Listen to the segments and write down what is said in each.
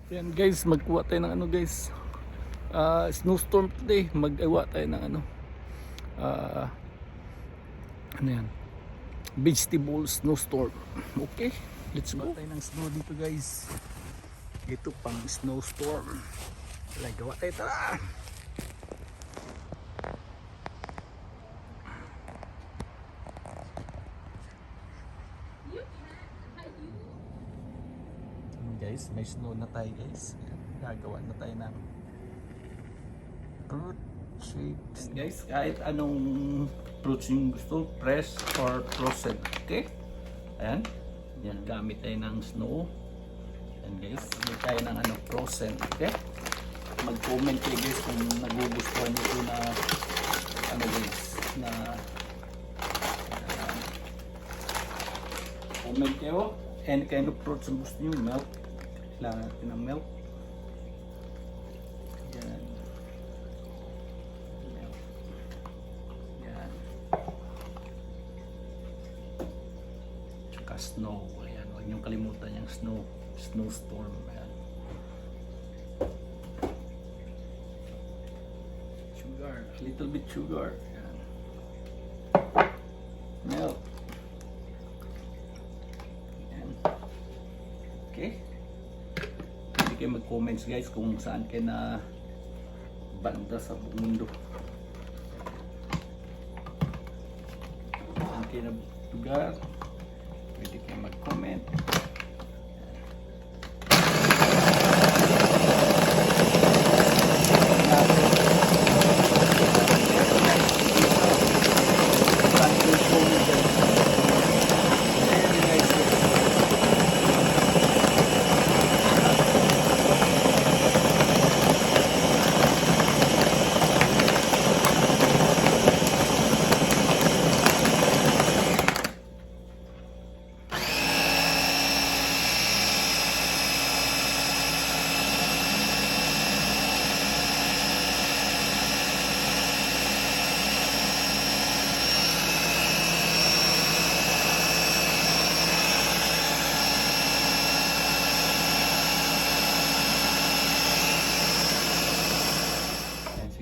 Yan guys, magkuha tayo ng ano guys. Snowstorm today. Mag-awa tayo ng ano. Ano yan? Vegetable snowstorm. Okay, let's go. Tayo ng snow dito guys. Ito pang snowstorm. Wala, gawa tayo. Tara! Guys, may snow na tayo guys. Gagawa na tayo ng fruit shapes. Guys, kahit anong fruits yung gusto, fresh or frozen. Okay? Ayan. Yan, gamit tayo ng snow. Ayan guys, gamit tayo ng ano, frozen. Okay? Mag-comment kayo guys kung nagugustuhan nyo ito na ano guys, na comment kayo. Any kind of fruits ang gusto nyo, milk. Kailangan natin ng milk. Yan. Milk. Yan. Tsaka snow. Ayan. Huwag niyong kalimutan yung snow. Snowstorm. Ayan. Sugar. A little bit sugar. Ayan. Milk. Ayan. Okay. Kayo mag-comments guys kung saan kayo na banda sa buong mundo. Saan kayo na lugar, pwede kayo mag-comment.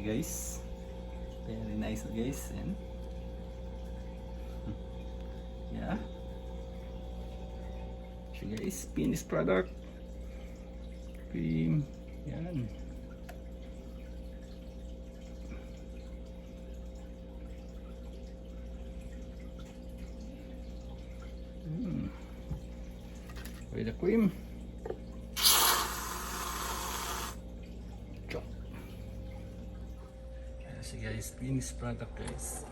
Guys, very nice guys. And yeah, so guys, finished product, cream. Yan. With the cream. So guys, finished product guys.